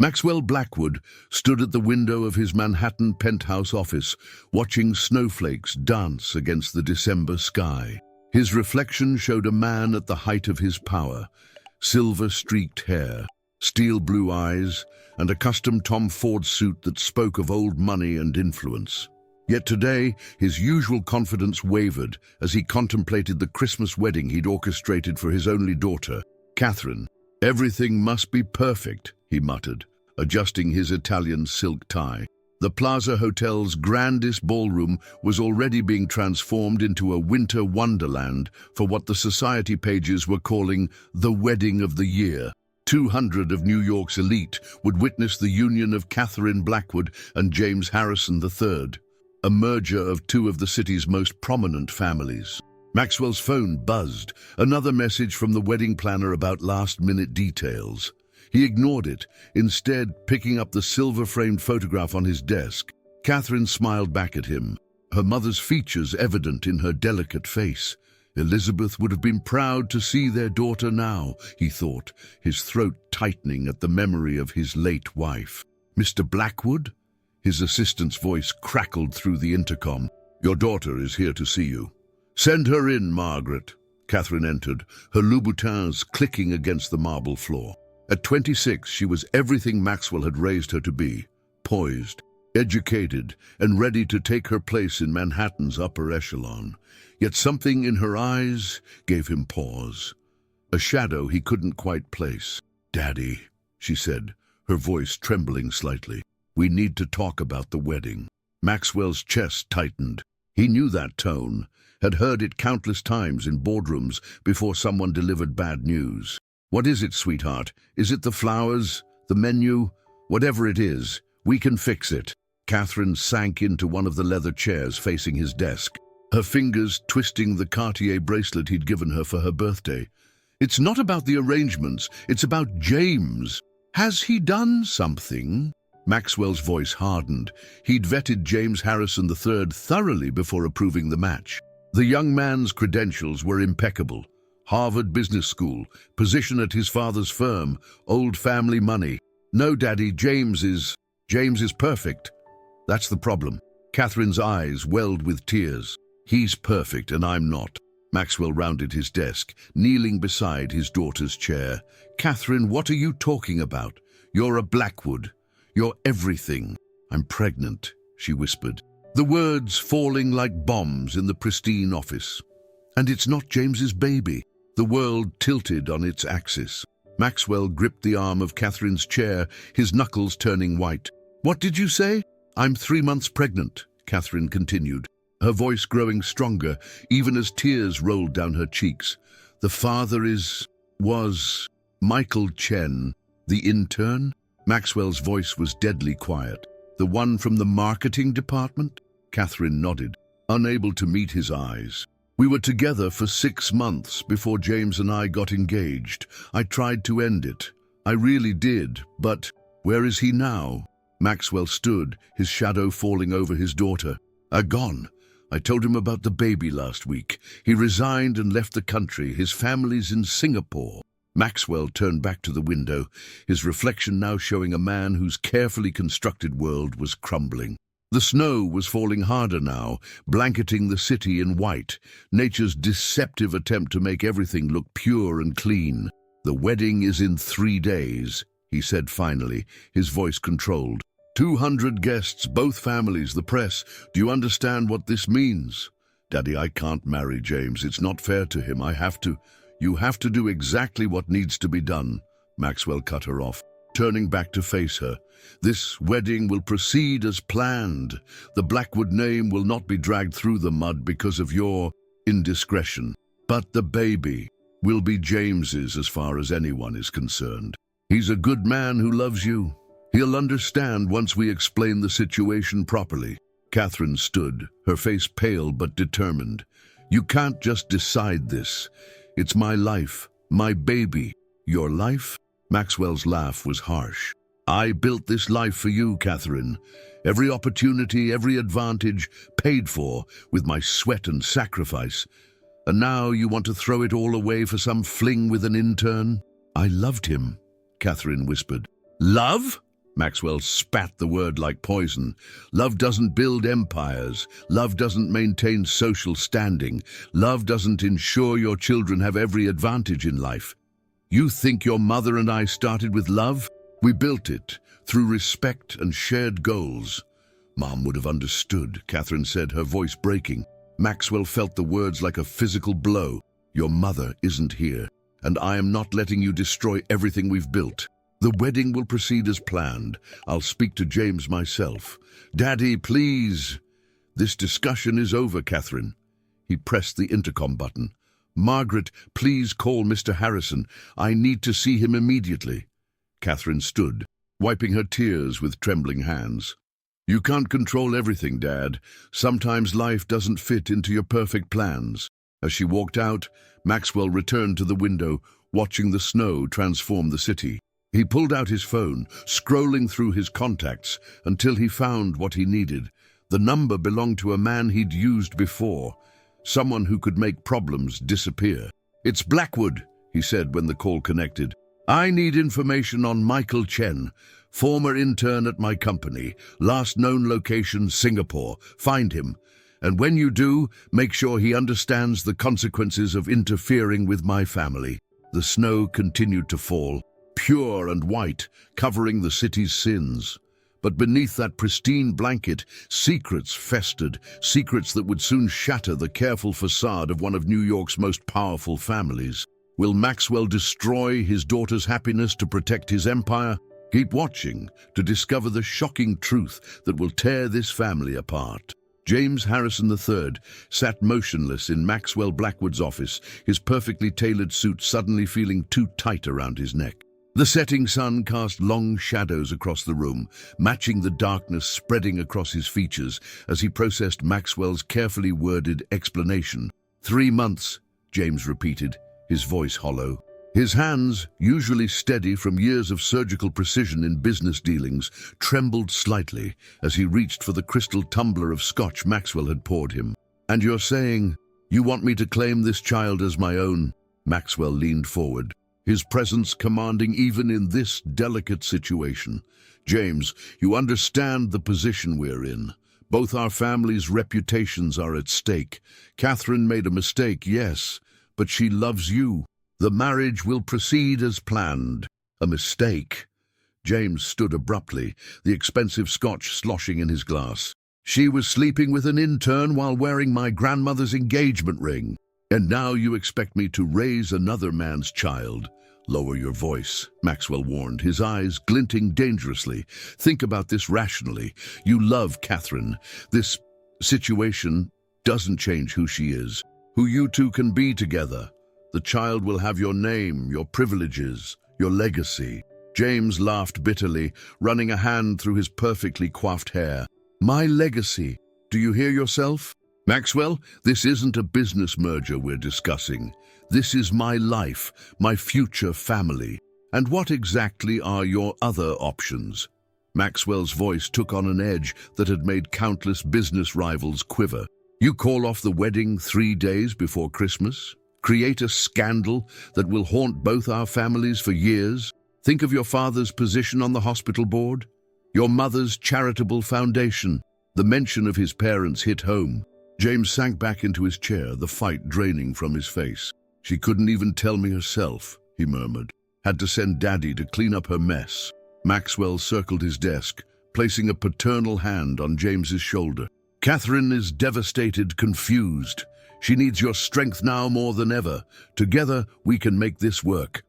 Maxwell Blackwood stood at the window of his Manhattan penthouse office, watching snowflakes dance against the December sky. His reflection showed a man at the height of his power, silver-streaked hair, steel-blue eyes, and a custom Tom Ford suit that spoke of old money and influence. Yet today, his usual confidence wavered as he contemplated the Christmas wedding he'd orchestrated for his only daughter, Catherine. "Everything must be perfect," he muttered, adjusting his Italian silk tie. The Plaza Hotel's grandest ballroom was already being transformed into a winter wonderland for what the society pages were calling the wedding of the year. 200 of New York's elite would witness the union of Catherine Blackwood and James Harrison III, a merger of two of the city's most prominent families. Maxwell's phone buzzed, another message from the wedding planner about last-minute details. He ignored it, instead picking up the silver-framed photograph on his desk. Catherine smiled back at him, her mother's features evident in her delicate face. Elizabeth would have been proud to see their daughter now, he thought, his throat tightening at the memory of his late wife. "Mr. Blackwood?" His assistant's voice crackled through the intercom. "Your daughter is here to see you." "Send her in, Margaret." Catherine entered, her Louboutins clicking against the marble floor. At 26, she was everything Maxwell had raised her to be, poised, educated, and ready to take her place in Manhattan's upper echelon. Yet something in her eyes gave him pause, a shadow he couldn't quite place. "Daddy," she said, her voice trembling slightly, "we need to talk about the wedding." Maxwell's chest tightened. He knew that tone, had heard it countless times in boardrooms before someone delivered bad news. "What is it, sweetheart? Is it the flowers? The menu? Whatever it is, we can fix it." Catherine sank into one of the leather chairs facing his desk, her fingers twisting the Cartier bracelet he'd given her for her birthday. "It's not about the arrangements, it's about James. Has he done something?" Maxwell's voice hardened. He'd vetted James Harrison III thoroughly before approving the match. The young man's credentials were impeccable. Harvard Business School, position at his father's firm, old family money. "No, Daddy, James is perfect." "That's the problem." Catherine's eyes welled with tears. "He's perfect and I'm not." Maxwell rounded his desk, kneeling beside his daughter's chair. "Catherine, what are you talking about? You're a Blackwood. You're everything." "I'm pregnant," she whispered, the words falling like bombs in the pristine office. "And it's not James's baby." The world tilted on its axis. Maxwell gripped the arm of Catherine's chair, his knuckles turning white. "What did you say?" "I'm 3 months pregnant," Catherine continued, her voice growing stronger, even as tears rolled down her cheeks. "The father was Michael Chen, the intern?" Maxwell's voice was deadly quiet. "The one from the marketing department?" Catherine nodded, unable to meet his eyes. "We were together for 6 months before James and I got engaged. I tried to end it. I really did, but where is he now?" Maxwell stood, his shadow falling over his daughter. "Gone. I told him about the baby last week. He resigned and left the country. His family's in Singapore." Maxwell turned back to the window, his reflection now showing a man whose carefully constructed world was crumbling. The snow was falling harder now, blanketing the city in white, nature's deceptive attempt to make everything look pure and clean. "The wedding is in 3 days, he said finally, his voice controlled. 200 guests, both families, the press. Do you understand what this means?" "Daddy, I can't marry James. It's not fair to him. You have to do exactly what needs to be done." Maxwell cut her off, turning back to face her. "This wedding will proceed as planned. The Blackwood name will not be dragged through the mud because of your indiscretion. But the baby will be James's as far as anyone is concerned. He's a good man who loves you. He'll understand once we explain the situation properly." Catherine stood, her face pale but determined. "You can't just decide this. It's my life, my baby." "Your life?" Maxwell's laugh was harsh. "I built this life for you, Catherine. Every opportunity, every advantage, paid for with my sweat and sacrifice. And now you want to throw it all away for some fling with an intern?" "I loved him," Catherine whispered. "Love?" Maxwell spat the word like poison. Love doesn't build empires. Love doesn't maintain social standing. Love doesn't ensure your children have every advantage in life. You think your mother and I started with love? We built it through respect and shared goals. Mom would have understood, Catherine said, her voice breaking. Maxwell felt the words like a physical blow. Your mother isn't here, and I am not letting you destroy everything we've built. The wedding will proceed as planned. I'll speak to James myself. Daddy, please. This discussion is over, Catherine. He pressed the intercom button. Margaret, please call Mr. Harrison. I need to see him immediately. Catherine stood, wiping her tears with trembling hands. You can't control everything, Dad. Sometimes life doesn't fit into your perfect plans. As she walked out, Maxwell returned to the window, watching the snow transform the city. He pulled out his phone, scrolling through his contacts until he found what he needed. The number belonged to a man he'd used before, someone who could make problems disappear. It's Blackwood, he said when the call connected. I need information on Michael Chen, former intern at my company, last known location Singapore. Find him. And when you do, make sure he understands the consequences of interfering with my family. The snow continued to fall, pure and white, covering the city's sins. But beneath that pristine blanket, secrets festered, secrets that would soon shatter the careful facade of one of New York's most powerful families. Will Maxwell destroy his daughter's happiness to protect his empire? Keep watching to discover the shocking truth that will tear this family apart. James Harrison III sat motionless in Maxwell Blackwood's office, his perfectly tailored suit suddenly feeling too tight around his neck. The setting sun cast long shadows across the room, matching the darkness spreading across his features as he processed Maxwell's carefully worded explanation. 3 months, James repeated, his voice hollow. His hands, usually steady from years of surgical precision in business dealings, trembled slightly as he reached for the crystal tumbler of scotch Maxwell had poured him. And you're saying, you want me to claim this child as my own? Maxwell leaned forward, his presence commanding even in this delicate situation. James, you understand the position we're in. Both our families' reputations are at stake. Catherine made a mistake, yes, but she loves you. The marriage will proceed as planned. A mistake? James stood abruptly, the expensive scotch sloshing in his glass. She was sleeping with an intern while wearing my grandmother's engagement ring. And now you expect me to raise another man's child. Lower your voice, Maxwell warned, his eyes glinting dangerously. Think about this rationally. You love Catherine. This situation doesn't change who she is, who you two can be together. The child will have your name, your privileges, your legacy. James laughed bitterly, running a hand through his perfectly coiffed hair. My legacy. Do you hear yourself? Maxwell, this isn't a business merger we're discussing. This is my life, my future family. And what exactly are your other options? Maxwell's voice took on an edge that had made countless business rivals quiver. You call off the wedding 3 days before Christmas? Create a scandal that will haunt both our families for years? Think of your father's position on the hospital board, your mother's charitable foundation. The mention of his parents hit home. James sank back into his chair, the fight draining from his face. She couldn't even tell me herself, he murmured. Had to send Daddy to clean up her mess. Maxwell circled his desk, placing a paternal hand on James's shoulder. Catherine is devastated, confused. She needs your strength now more than ever. Together, we can make this work.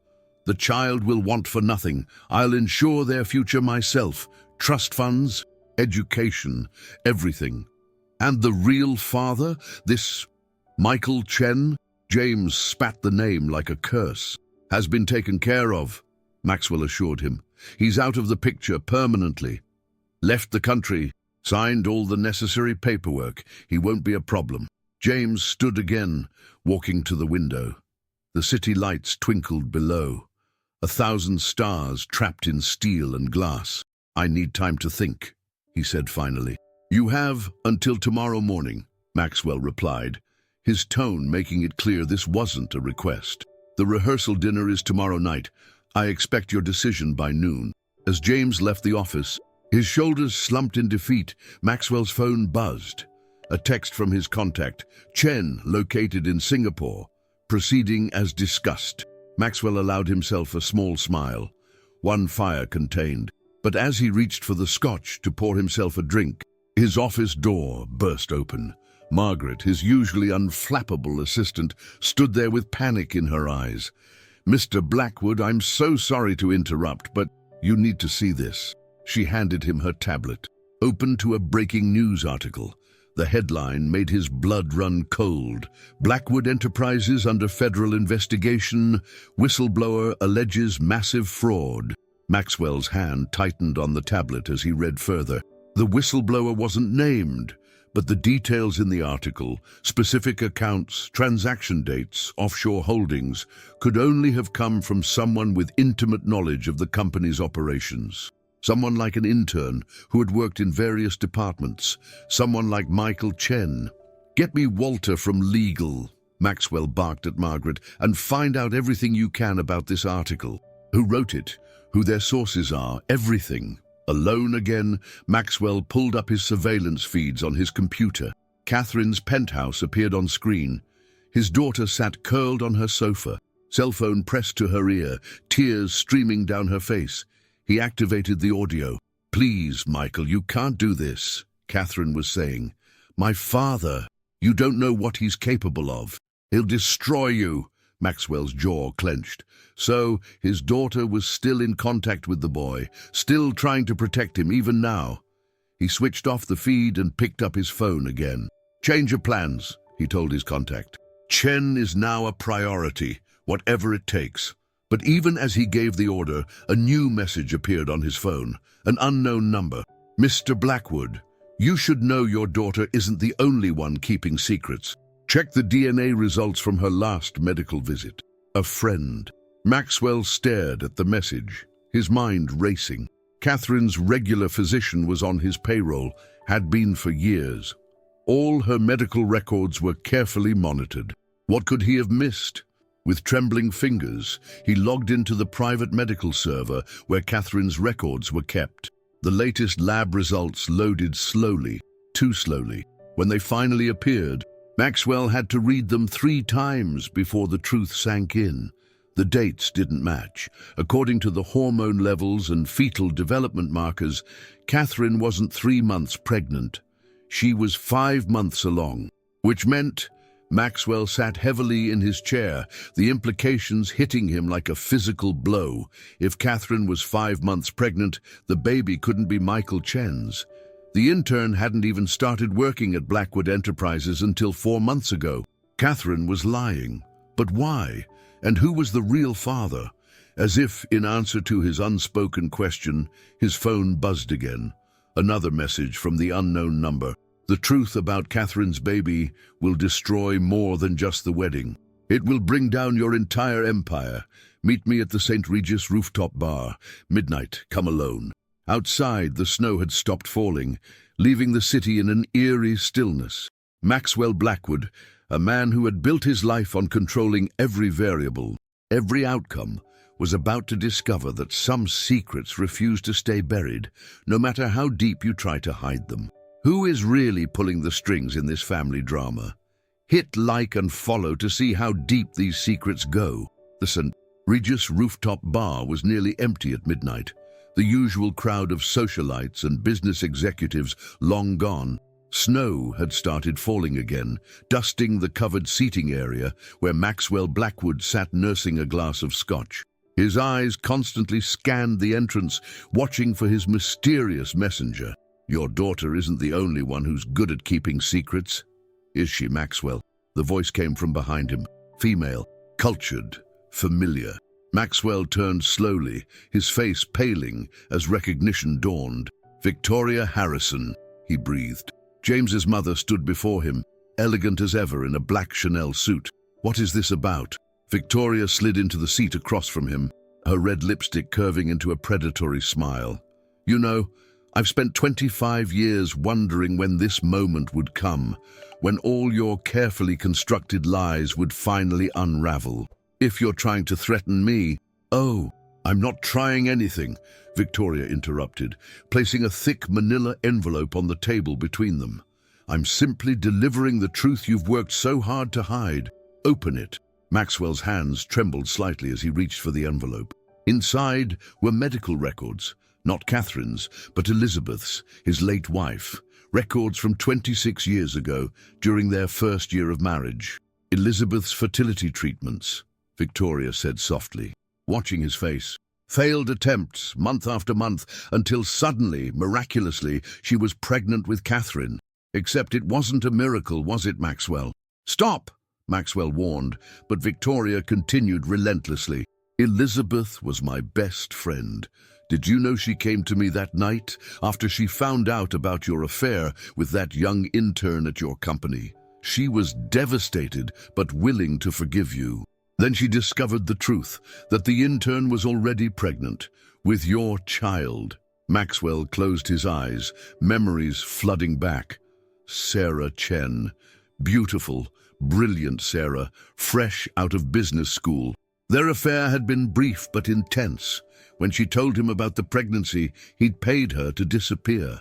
The child will want for nothing. I'll ensure their future myself. Trust funds, education, everything. And the real father, this Michael Chen, James spat the name like a curse, has been taken care of, Maxwell assured him. He's out of the picture permanently. Left the country, signed all the necessary paperwork. He won't be a problem. James stood again, walking to the window. The city lights twinkled below, 1,000 stars trapped in steel and glass. I need time to think, he said finally. You have until tomorrow morning, Maxwell replied, his tone making it clear this wasn't a request. The rehearsal dinner is tomorrow night. I expect your decision by noon. As James left the office, his shoulders slumped in defeat. Maxwell's phone buzzed. A text from his contact, Chen, located in Singapore. Proceeding as discussed. Maxwell allowed himself a small smile. One fire contained. But as he reached for the scotch to pour himself a drink, his office door burst open. Margaret, his usually unflappable assistant, stood there with panic in her eyes. "Mr. Blackwood, I'm so sorry to interrupt, but you need to see this." She handed him her tablet, open to a breaking news article. The headline made his blood run cold. Blackwood Enterprises under federal investigation. Whistleblower alleges massive fraud. Maxwell's hand tightened on the tablet as he read further. The whistleblower wasn't named, but the details in the article, specific accounts, transaction dates, offshore holdings, could only have come from someone with intimate knowledge of the company's operations. Someone like an intern who had worked in various departments. Someone like Michael Chen. "Get me Walter from legal," Maxwell barked at Margaret, "and find out everything you can about this article. Who wrote it, who their sources are, everything." Alone again, Maxwell pulled up his surveillance feeds on his computer. Catherine's penthouse appeared on screen. His daughter sat curled on her sofa, cell phone pressed to her ear, tears streaming down her face. He activated the audio. "Please, Michael, you can't do this," Catherine was saying. "My father, you don't know what he's capable of. He'll destroy you." Maxwell's jaw clenched. So his daughter was still in contact with the boy, still trying to protect him even now. He switched off the feed and picked up his phone again. "Change of plans," he told his contact. "Chen is now a priority, whatever it takes." But even as he gave the order, a new message appeared on his phone, an unknown number. "Mr. Blackwood, you should know your daughter isn't the only one keeping secrets. Check the DNA results from her last medical visit. A friend." Maxwell stared at the message, his mind racing. Catherine's regular physician was on his payroll, had been for years. All her medical records were carefully monitored. What could he have missed? With trembling fingers, he logged into the private medical server where Catherine's records were kept. The latest lab results loaded slowly, too slowly. When they finally appeared, Maxwell had to read them 3 times before the truth sank in. The dates didn't match. According to the hormone levels and fetal development markers, Catherine wasn't 3 months pregnant. She was 5 months along, which meant Maxwell sat heavily in his chair, the implications hitting him like a physical blow. If Catherine was 5 months pregnant, the baby couldn't be Michael Chen's. The intern hadn't even started working at Blackwood Enterprises until 4 months ago. Catherine was lying. But why? And who was the real father? As if, in answer to his unspoken question, his phone buzzed again. Another message from the unknown number. "The truth about Catherine's baby will destroy more than just the wedding. It will bring down your entire empire. Meet me at the St. Regis rooftop bar. Midnight, come alone." Outside, the snow had stopped falling, leaving the city in an eerie stillness. Maxwell Blackwood, a man who had built his life on controlling every variable, every outcome, was about to discover that some secrets refuse to stay buried, no matter how deep you try to hide them. Who is really pulling the strings in this family drama? Hit like and follow to see how deep these secrets go. The St. Regis rooftop bar was nearly empty at midnight. The usual crowd of socialites and business executives long gone. Snow had started falling again, dusting the covered seating area where Maxwell Blackwood sat nursing a glass of scotch. His eyes constantly scanned the entrance, watching for his mysterious messenger. "Your daughter isn't the only one who's good at keeping secrets. Is she, Maxwell?" The voice came from behind him. Female, cultured, familiar. Maxwell turned slowly, his face paling as recognition dawned. "Victoria Harrison," he breathed. James's mother stood before him, elegant as ever in a black Chanel suit. "What is this about?" Victoria slid into the seat across from him, her red lipstick curving into a predatory smile. "You know, I've spent 25 years wondering when this moment would come, when all your carefully constructed lies would finally unravel. If you're trying to threaten me..." "Oh," "I'm not trying anything," Victoria interrupted, placing a thick manila envelope on the table between them. "I'm simply delivering the truth you've worked so hard to hide. Open it." Maxwell's hands trembled slightly as he reached for the envelope. Inside were medical records, not Catherine's, but Elizabeth's, his late wife. Records from 26 years ago, during their first year of marriage. "Elizabeth's fertility treatments," Victoria said softly, watching his face. "Failed attempts, month after month, until suddenly, miraculously, she was pregnant with Catherine. Except it wasn't a miracle, was it, Maxwell?" "Stop!" Maxwell warned, but Victoria continued relentlessly. "Elizabeth was my best friend. Did you know she came to me that night, after she found out about your affair with that young intern at your company? She was devastated, but willing to forgive you. Then she discovered the truth, that the intern was already pregnant, with your child." Maxwell closed his eyes, memories flooding back. Sarah Chen. Beautiful, brilliant Sarah, fresh out of business school. Their affair had been brief but intense. When she told him about the pregnancy, he'd paid her to disappear.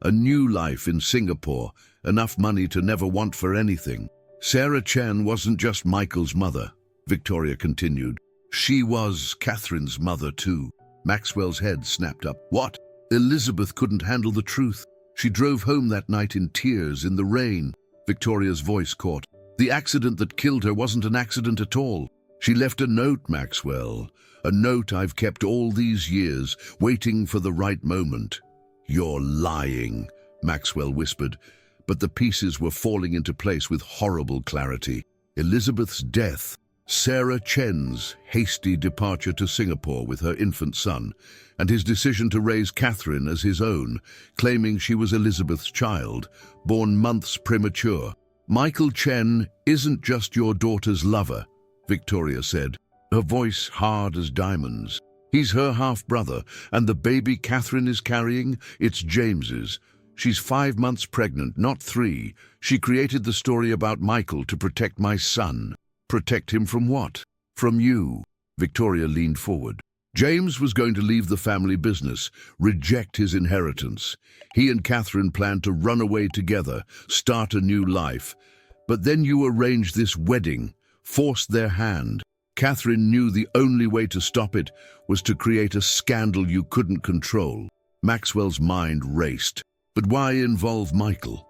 A new life in Singapore, enough money to never want for anything. Sarah Chen wasn't just Michael's mother, Victoria continued. She was Catherine's mother too. Maxwell's head snapped up. "What?" "Elizabeth couldn't handle the truth. She drove home that night in tears, in the rain." Victoria's voice caught. "The accident that killed her wasn't an accident at all. She left a note, Maxwell. A note I've kept all these years, waiting for the right moment." "You're lying," Maxwell whispered, but the pieces were falling into place with horrible clarity. Elizabeth's death, Sarah Chen's hasty departure to Singapore with her infant son, and his decision to raise Catherine as his own, claiming she was Elizabeth's child, born months premature. "Michael Chen isn't just your daughter's lover," Victoria said, her voice hard as diamonds. "He's her half-brother, and the baby Catherine is carrying, it's James's. She's 5 months pregnant, not 3. She created the story about Michael to protect my son." "Protect him from what?" "From you." Victoria leaned forward. "James was going to leave the family business, reject his inheritance. He and Catherine planned to run away together, start a new life. But then you arranged this wedding, forced their hand. Catherine knew the only way to stop it was to create a scandal you couldn't control." Maxwell's mind raced. "But why involve Michael?"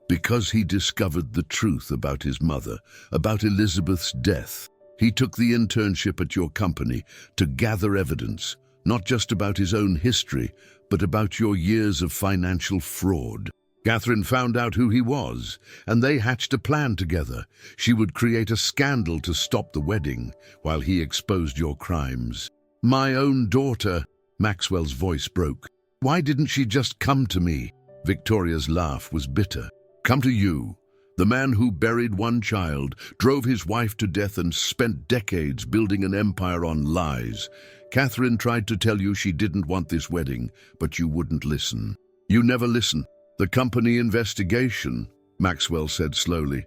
"Because he discovered the truth about his mother, about Elizabeth's death. He took the internship at your company to gather evidence, not just about his own history, but about your years of financial fraud. Catherine found out who he was, and they hatched a plan together. She would create a scandal to stop the wedding, while he exposed your crimes." "My own daughter," Maxwell's voice broke. "Why didn't she just come to me?" Victoria's laugh was bitter. "Come to you, the man who buried one child, drove his wife to death and spent decades building an empire on lies. Catherine tried to tell you she didn't want this wedding, but you wouldn't listen. You never listen. The company investigation," Maxwell said slowly.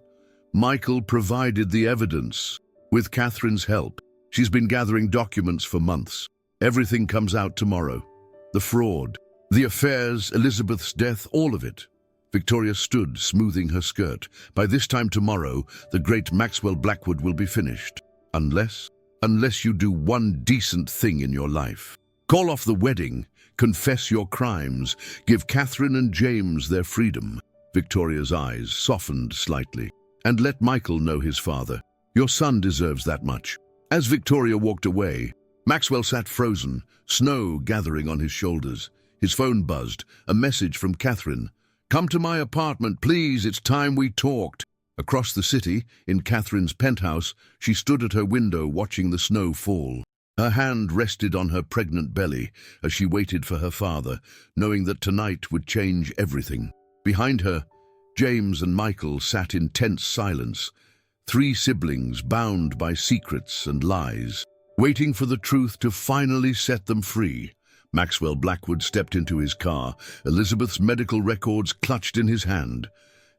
"Michael provided the evidence. With Catherine's help, she's been gathering documents for months. Everything comes out tomorrow. The fraud, the affairs, Elizabeth's death, all of it." Victoria stood, smoothing her skirt. "By this time tomorrow, the great Maxwell Blackwood will be finished. Unless you do one decent thing in your life. Call off the wedding, confess your crimes, give Catherine and James their freedom." Victoria's eyes softened slightly. "And let Michael know his father. Your son deserves that much." As Victoria walked away, Maxwell sat frozen, snow gathering on his shoulders. His phone buzzed, a message from Catherine. "Come to my apartment, please, it's time we talked." Across the city, in Catherine's penthouse, she stood at her window watching the snow fall. Her hand rested on her pregnant belly as she waited for her father, knowing that tonight would change everything. Behind her, James and Michael sat in tense silence, 3 siblings bound by secrets and lies, waiting for the truth to finally set them free. Maxwell Blackwood stepped into his car, Elizabeth's medical records clutched in his hand.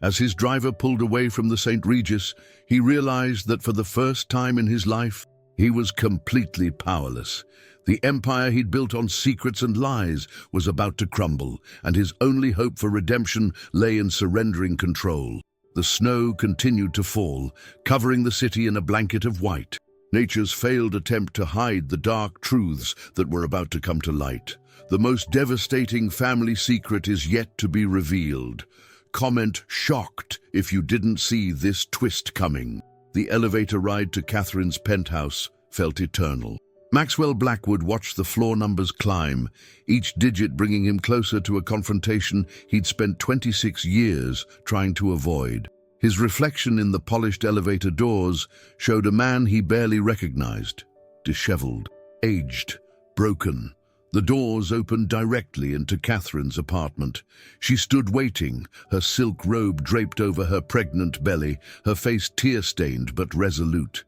As his driver pulled away from the St. Regis, he realized that for the first time in his life, he was completely powerless. The empire he'd built on secrets and lies was about to crumble, and his only hope for redemption lay in surrendering control. The snow continued to fall, covering the city in a blanket of white. Nature's failed attempt to hide the dark truths that were about to come to light. The most devastating family secret is yet to be revealed. Comment shocked if you didn't see this twist coming. The elevator ride to Catherine's penthouse felt eternal. Maxwell Blackwood watched the floor numbers climb, each digit bringing him closer to a confrontation he'd spent 26 years trying to avoid. His reflection in the polished elevator doors showed a man he barely recognized, disheveled, aged, broken. The doors opened directly into Catherine's apartment. She stood waiting, her silk robe draped over her pregnant belly, her face tear-stained but resolute.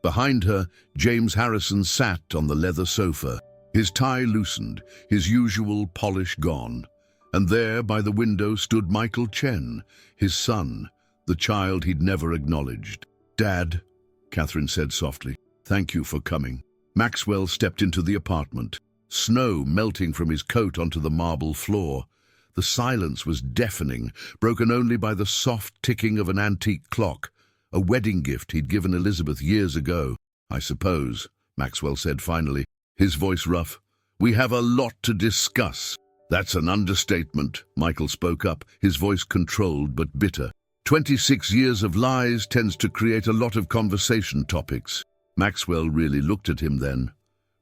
Behind her, James Harrison sat on the leather sofa, his tie loosened, his usual polish gone. And there, by the window, stood Michael Chen, his son, the child he'd never acknowledged. "Dad," Catherine said softly, "thank you for coming." Maxwell stepped into the apartment, snow melting from his coat onto the marble floor. The silence was deafening, broken only by the soft ticking of an antique clock. A wedding gift he'd given Elizabeth years ago. "I suppose," Maxwell said finally, his voice rough. "We have a lot to discuss." "That's an understatement," Michael spoke up, his voice controlled but bitter. 26 years of lies tends to create a lot of conversation topics." Maxwell really looked at him then,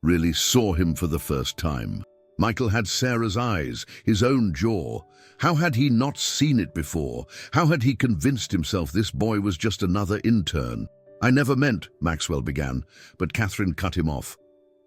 really saw him for the first time. Michael had Sarah's eyes, his own jaw. How had he not seen it before? How had he convinced himself this boy was just another intern? "I never meant," Maxwell began, but Catherine cut him off.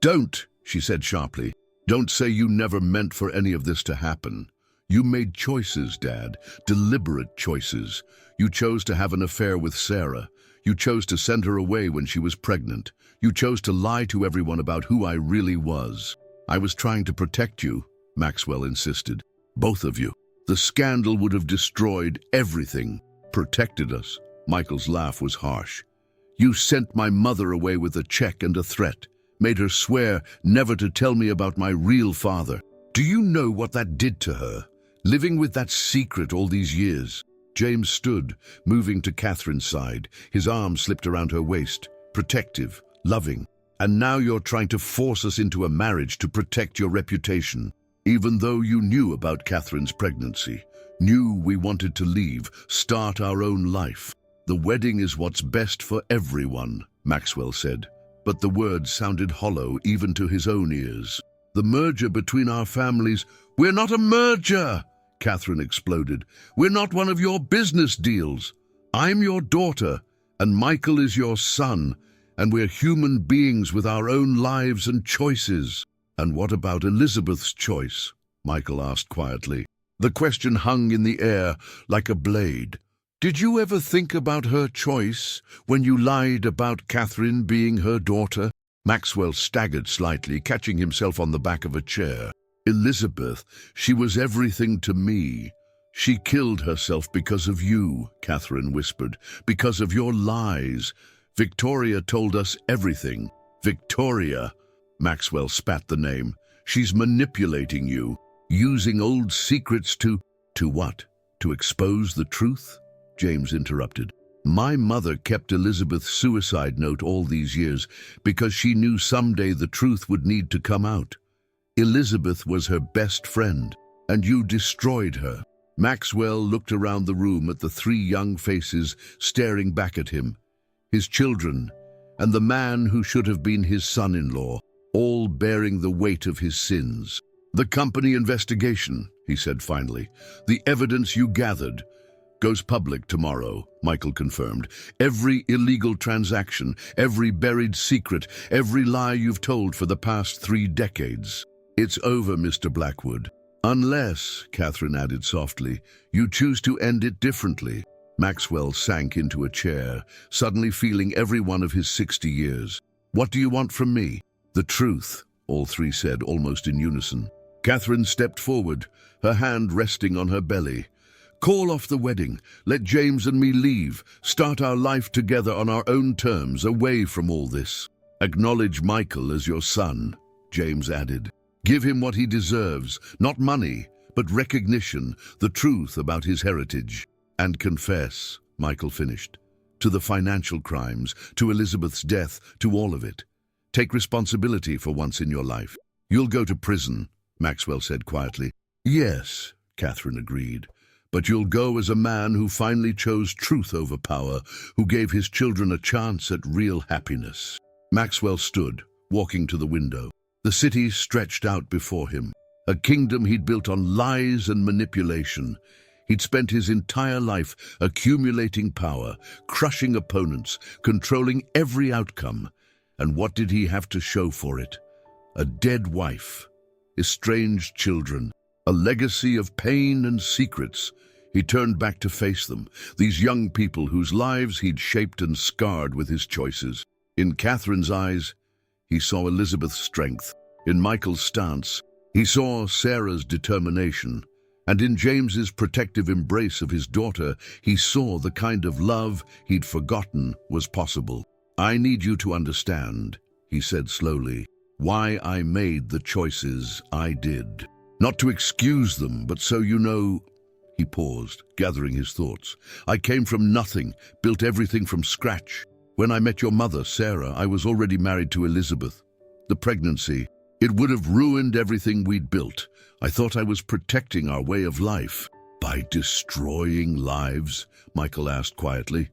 "Don't," she said sharply. "Don't say you never meant for any of this to happen. You made choices, Dad, deliberate choices. You chose to have an affair with Sarah. You chose to send her away when she was pregnant. You chose to lie to everyone about who I really was." "I was trying to protect you," Maxwell insisted. "Both of you. The scandal would have destroyed everything. Protected us." Michael's laugh was harsh. "You sent my mother away with a check and a threat. Made her swear never to tell me about my real father. Do you know what that did to her? Living with that secret all these years." James stood, moving to Catherine's side, his arm slipped around her waist, protective, loving. "And now you're trying to force us into a marriage to protect your reputation, even though you knew about Catherine's pregnancy, knew we wanted to leave, start our own life. The wedding is what's best for everyone," Maxwell said, but the words sounded hollow even to his own ears. "The merger between our families—" "We're not a merger!" Catherine exploded. "We're not one of your business deals. I'm your daughter, and Michael is your son. And we're human beings with our own lives and choices." "And what about Elizabeth's choice?" Michael asked quietly. The question hung in the air like a blade. "Did you ever think about her choice when you lied about Catherine being her daughter?" Maxwell staggered slightly, catching himself on the back of a chair. "Elizabeth, she was everything to me. She killed herself because of you," Catherine whispered, "because of your lies. Victoria told us everything." "Victoria," Maxwell spat the name. "She's manipulating you, using old secrets to—" "To what? To expose the truth?" James interrupted. "My mother kept Elizabeth's suicide note all these years because she knew someday the truth would need to come out. Elizabeth was her best friend, and you destroyed her." Maxwell looked around the room at the three young faces staring back at him. His children, and the man who should have been his son-in-law, all bearing the weight of his sins. "The company investigation," he said finally. "The evidence you gathered goes public tomorrow," Michael confirmed. "Every illegal transaction, every buried secret, every lie you've told for the past 3 decades. It's over, Mr. Blackwood. Unless," Catherine added softly, "you choose to end it differently." Maxwell sank into a chair, suddenly feeling every one of his 60 years. "What do you want from me?" "The truth," all three said almost in unison. Catherine stepped forward, her hand resting on her belly. "Call off the wedding. Let James and me leave. Start our life together on our own terms, away from all this. Acknowledge Michael as your son." James added. Give him what he deserves, not money, but recognition, the truth about his heritage. And confess, Michael finished, to the financial crimes, to Elizabeth's death, to all of it. Take responsibility for once in your life. You'll go to prison, Maxwell said quietly. Yes, Catherine agreed. But you'll go as a man who finally chose truth over power, who gave his children a chance at real happiness. Maxwell stood, walking to the window. The city stretched out before him, a kingdom he'd built on lies and manipulation. He'd spent his entire life accumulating power, crushing opponents, controlling every outcome. And what did he have to show for it? A dead wife, estranged children, a legacy of pain and secrets. He turned back to face them, these young people whose lives he'd shaped and scarred with his choices. In Catherine's eyes, he saw Elizabeth's strength. In Michael's stance, he saw Sarah's determination. And in James's protective embrace of his daughter, he saw the kind of love he'd forgotten was possible. I need you to understand, he said slowly, why I made the choices I did. Not to excuse them, but so you know. He paused, gathering his thoughts. I came from nothing, built everything from scratch. When I met your mother, Sarah, I was already married to Elizabeth. The pregnancy, it would have ruined everything we'd built. I thought I was protecting our way of life. By destroying lives? Michael asked quietly.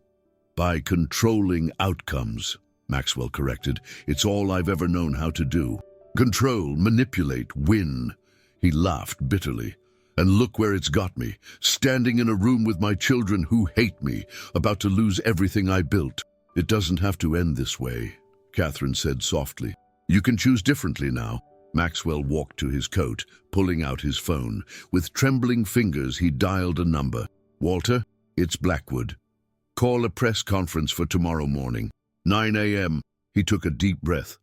By controlling outcomes, Maxwell corrected. It's all I've ever known how to do. Control, manipulate, win. He laughed bitterly. And look where it's got me, standing in a room with my children who hate me, about to lose everything I built. It doesn't have to end this way, Catherine said softly. You can choose differently now. Maxwell walked to his coat, pulling out his phone. With trembling fingers, he dialed a number. Walter, it's Blackwood. Call a press conference for tomorrow morning. 9 a.m. He took a deep breath.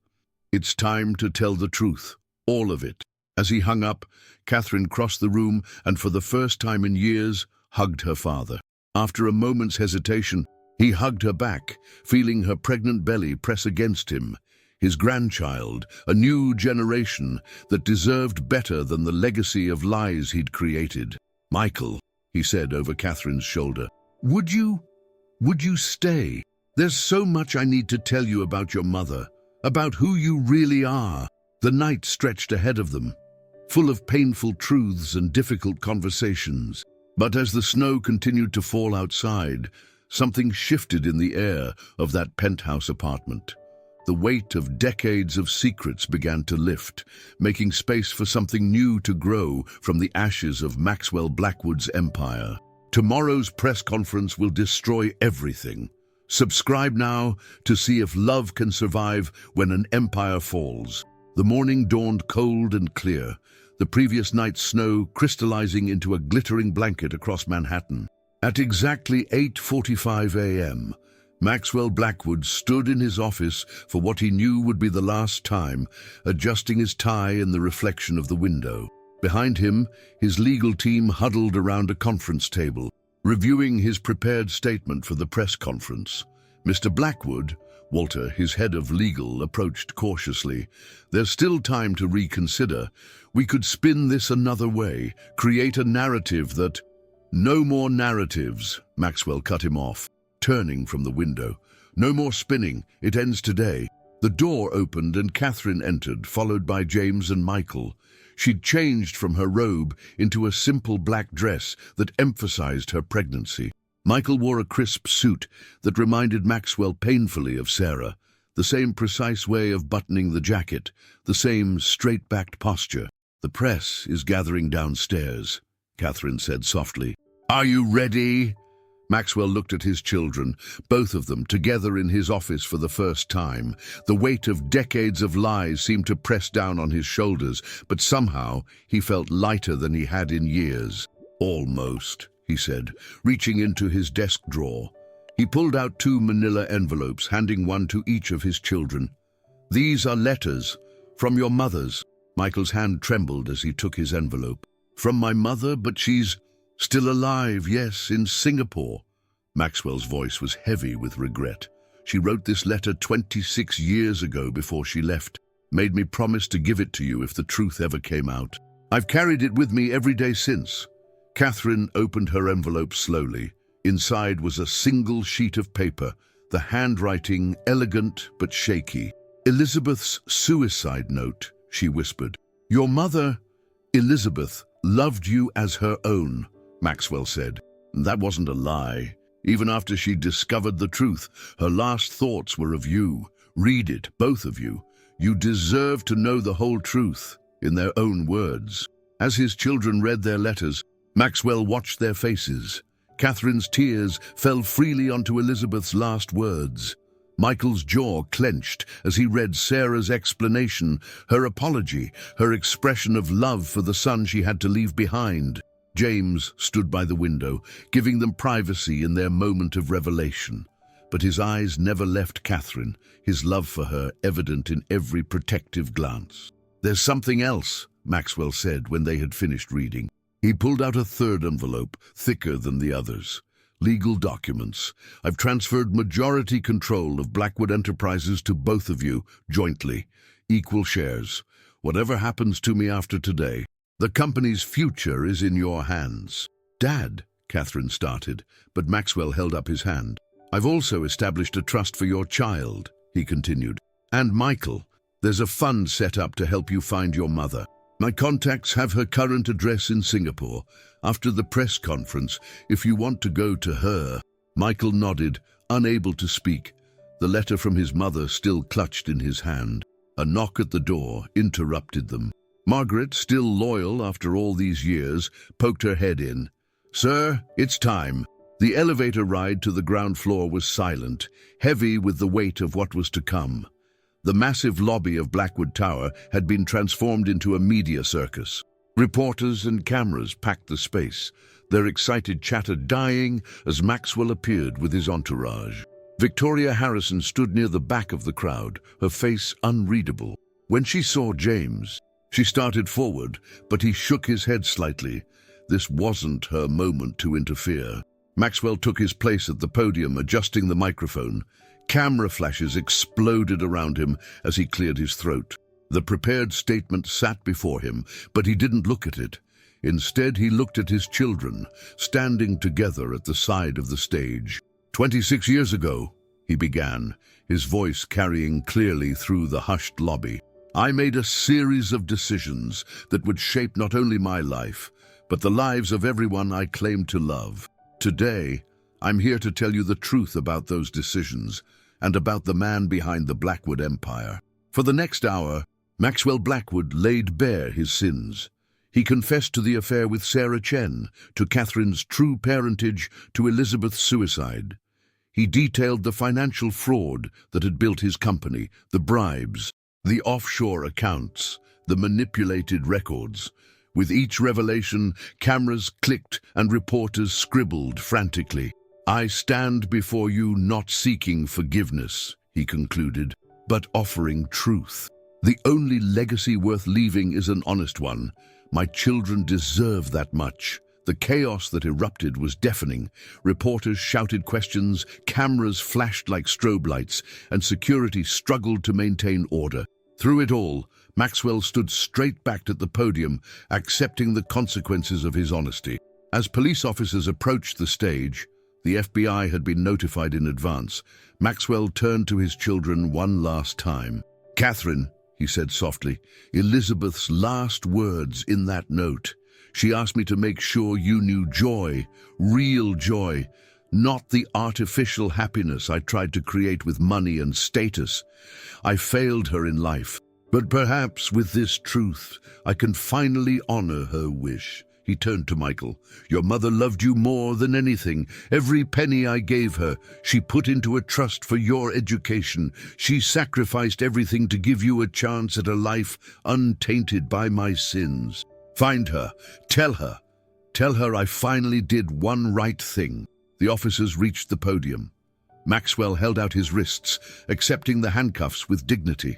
It's time to tell the truth. All of it. As he hung up, Catherine crossed the room and for the first time in years, hugged her father. After a moment's hesitation, he hugged her back, feeling her pregnant belly press against him. His grandchild, a new generation that deserved better than the legacy of lies he'd created. Michael, he said over Catherine's shoulder, would you stay? There's so much I need to tell you about your mother, about who you really are. The night stretched ahead of them, full of painful truths and difficult conversations. But as the snow continued to fall outside, something shifted in the air of that penthouse apartment. The weight of decades of secrets began to lift, making space for something new to grow from the ashes of Maxwell Blackwood's empire. Tomorrow's press conference will destroy everything. Subscribe now to see if love can survive when an empire falls. The morning dawned cold and clear, the previous night's snow crystallizing into a glittering blanket across Manhattan. At exactly 8:45 a.m., Maxwell Blackwood stood in his office for what he knew would be the last time, adjusting his tie in the reflection of the window. Behind him, his legal team huddled around a conference table, reviewing his prepared statement for the press conference. Mr. Blackwood, Walter, his head of legal, approached cautiously. There's still time to reconsider. We could spin this another way, create a narrative that... No more narratives, Maxwell cut him off, turning from the window. No more spinning, it ends today. The door opened and Catherine entered, followed by James and Michael. She'd changed from her robe into a simple black dress that emphasized her pregnancy. Michael wore a crisp suit that reminded Maxwell painfully of Sarah, the same precise way of buttoning the jacket, the same straight-backed posture. The press is gathering downstairs, Catherine said softly. Are you ready? Maxwell looked at his children, both of them together in his office for the first time. The weight of decades of lies seemed to press down on his shoulders, but somehow he felt lighter than he had in years. Almost, he said, reaching into his desk drawer. He pulled out 2 manila envelopes, handing one to each of his children. These are letters from your mothers. Michael's hand trembled as he took his envelope. From my mother, but she's still alive, yes, in Singapore. Maxwell's voice was heavy with regret. She wrote this letter 26 years ago before she left. made me promise to give it to you if the truth ever came out. I've carried it with me every day since." Catherine opened her envelope slowly. Inside was a single sheet of paper, the handwriting elegant but shaky. "Elizabeth's suicide note," she whispered. "Your mother, Elizabeth, loved you as her own," Maxwell said. That wasn't a lie. Even after she discovered the truth, her last thoughts were of you. Read it, both of you. You deserve to know the whole truth, in their own words. As his children read their letters, Maxwell watched their faces. Catherine's tears fell freely onto Elizabeth's last words. Michael's jaw clenched as he read Sarah's explanation, her apology, her expression of love for the son she had to leave behind. James stood by the window, giving them privacy in their moment of revelation. But his eyes never left Catherine, his love for her evident in every protective glance. "There's something else," Maxwell said when they had finished reading. He pulled out a third envelope, thicker than the others. "Legal documents. I've transferred majority control of Blackwood Enterprises to both of you, jointly. Equal shares. Whatever happens to me after today, the company's future is in your hands." "Dad," Catherine started, but Maxwell held up his hand. "I've also established a trust for your child," he continued. "And Michael, there's a fund set up to help you find your mother. My contacts have her current address in Singapore. After the press conference, if you want to go to her." Michael nodded, unable to speak, the letter from his mother still clutched in his hand. A knock at the door interrupted them. Margaret, still loyal after all these years, poked her head in. "Sir, it's time." The elevator ride to the ground floor was silent, heavy with the weight of what was to come. The massive lobby of Blackwood Tower had been transformed into a media circus. Reporters and cameras packed the space, their excited chatter dying as Maxwell appeared with his entourage. Victoria Harrison stood near the back of the crowd, her face unreadable. When she saw James, she started forward, but he shook his head slightly. This wasn't her moment to interfere. Maxwell took his place at the podium, adjusting the microphone. Camera flashes exploded around him as he cleared his throat. The prepared statement sat before him, but he didn't look at it. Instead, he looked at his children, standing together at the side of the stage. 26 years ago, he began, his voice carrying clearly through the hushed lobby. "I made a series of decisions that would shape not only my life, but the lives of everyone I claimed to love. Today, I'm here to tell you the truth about those decisions and about the man behind the Blackwood Empire." For the next hour, Maxwell Blackwood laid bare his sins. He confessed to the affair with Sarah Chen, to Catherine's true parentage, to Elizabeth's suicide. He detailed the financial fraud that had built his company, the bribes, the offshore accounts, the manipulated records. With each revelation, cameras clicked and reporters scribbled frantically. "I stand before you not seeking forgiveness," he concluded, "but offering truth. The only legacy worth leaving is an honest one. My children deserve that much." The chaos that erupted was deafening. Reporters shouted questions, cameras flashed like strobe lights, and security struggled to maintain order. Through it all, Maxwell stood straight back at the podium, accepting the consequences of his honesty. As police officers approached the stage, the FBI had been notified in advance. Maxwell turned to his children one last time. "Catherine," he said softly, "Elizabeth's last words in that note. She asked me to make sure you knew joy, real joy, not the artificial happiness I tried to create with money and status. I failed her in life, but perhaps with this truth, I can finally honor her wish." He turned to Michael. "Your mother loved you more than anything. Every penny I gave her, she put into a trust for your education. She sacrificed everything to give you a chance at a life untainted by my sins. Find her. Tell her. Tell her I finally did one right thing." The officers reached the podium. Maxwell held out his wrists, accepting the handcuffs with dignity.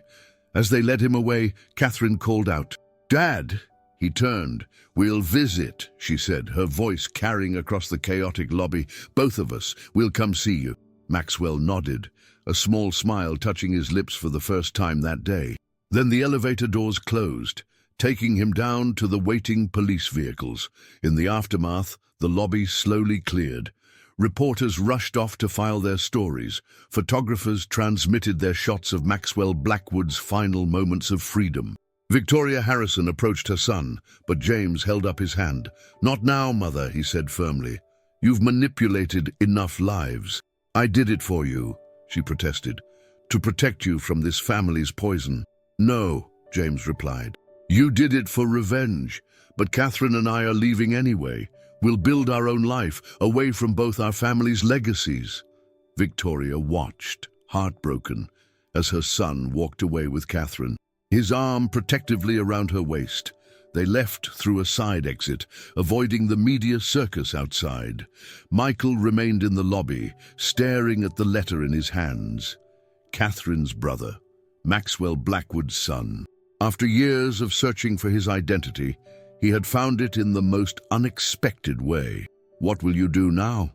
As they led him away, Catherine called out, "Dad!" He turned. "We'll visit," she said, her voice carrying across the chaotic lobby. "Both of us. We'll come see you." Maxwell nodded, a small smile touching his lips for the first time that day. Then the elevator doors closed, taking him down to the waiting police vehicles. In the aftermath, the lobby slowly cleared. Reporters rushed off to file their stories. Photographers transmitted their shots of Maxwell Blackwood's final moments of freedom. Victoria Harrison approached her son, but James held up his hand. "Not now, Mother," he said firmly. "You've manipulated enough lives." "I did it for you," she protested, "to protect you from this family's poison." "No," James replied. "You did it for revenge, but Catherine and I are leaving anyway. We'll build our own life, away from both our families' legacies." Victoria watched, heartbroken, as her son walked away with Catherine, his arm protectively around her waist. They left through a side exit, avoiding the media circus outside. Michael remained in the lobby, staring at the letter in his hands. Catherine's brother, Maxwell Blackwood's son. After years of searching for his identity, he had found it in the most unexpected way. "What will you do now?"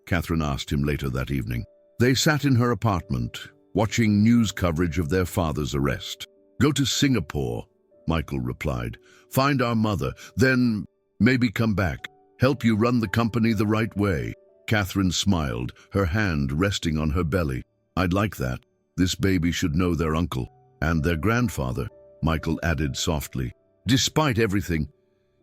Catherine asked him later that evening. They sat in her apartment, watching news coverage of their father's arrest. "Go to Singapore," Michael replied. "Find our mother, then maybe come back. Help you run the company the right way." Catherine smiled, her hand resting on her belly. "I'd like that. This baby should know their uncle and their grandfather," Michael added softly. "Despite everything,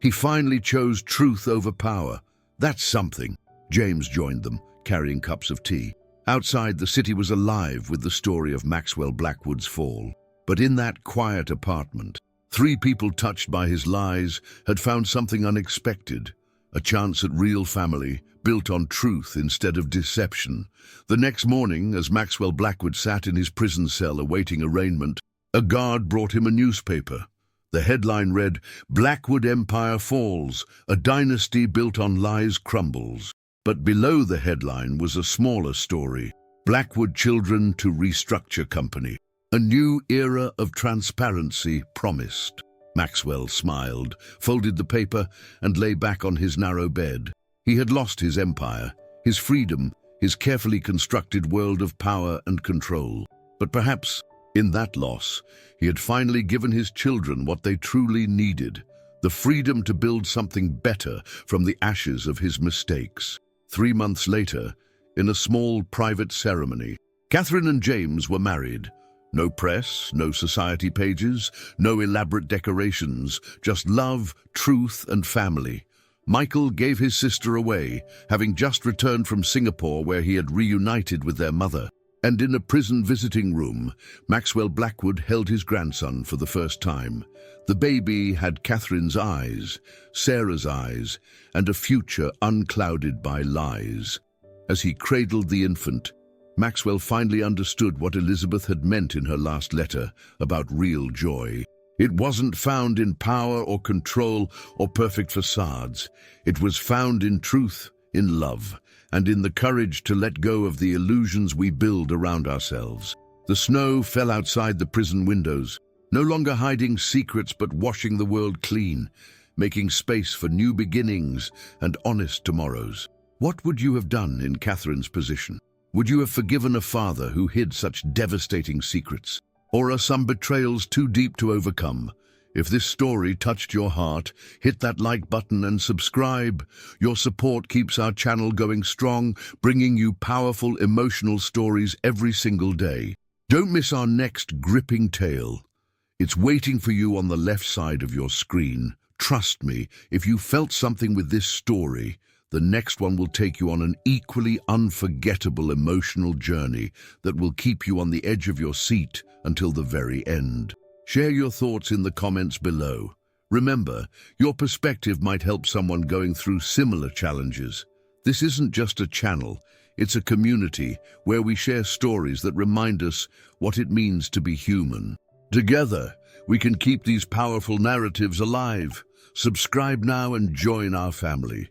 he finally chose truth over power. That's something." James joined them, carrying cups of tea. Outside, the city was alive with the story of Maxwell Blackwood's fall. But in that quiet apartment, 3 people touched by his lies had found something unexpected, a chance at real family, built on truth instead of deception. The next morning, as Maxwell Blackwood sat in his prison cell awaiting arraignment, a guard brought him a newspaper. The headline read, "Blackwood Empire Falls, a dynasty built on lies crumbles." But below the headline was a smaller story, "Blackwood Children to Restructure Company. A new era of transparency promised." Maxwell smiled, folded the paper, and lay back on his narrow bed. He had lost his empire, his freedom, his carefully constructed world of power and control. But perhaps, in that loss, he had finally given his children what they truly needed, the freedom to build something better from the ashes of his mistakes. 3 months later, in a small private ceremony, Catherine and James were married. No press, no society pages, no elaborate decorations, just love, truth, and family. Michael gave his sister away, having just returned from Singapore where he had reunited with their mother. And in a prison visiting room, Maxwell Blackwood held his grandson for the first time. The baby had Catherine's eyes, Sarah's eyes, and a future unclouded by lies. As he cradled the infant, Maxwell finally understood what Elizabeth had meant in her last letter about real joy. It wasn't found in power or control or perfect facades. It was found in truth, in love, and in the courage to let go of the illusions we build around ourselves. The snow fell outside the prison windows, no longer hiding secrets but washing the world clean, making space for new beginnings and honest tomorrows. What would you have done in Catherine's position? Would you have forgiven a father who hid such devastating secrets? Or are some betrayals too deep to overcome? If this story touched your heart, hit that like button and subscribe. Your support keeps our channel going strong, bringing you powerful, emotional stories every single day. Don't miss our next gripping tale. It's waiting for you on the left side of your screen. Trust me, if you felt something with this story, the next one will take you on an equally unforgettable emotional journey that will keep you on the edge of your seat until the very end. Share your thoughts in the comments below. Remember, your perspective might help someone going through similar challenges. This isn't just a channel, it's a community where we share stories that remind us what it means to be human. Together, we can keep these powerful narratives alive. Subscribe now and join our family.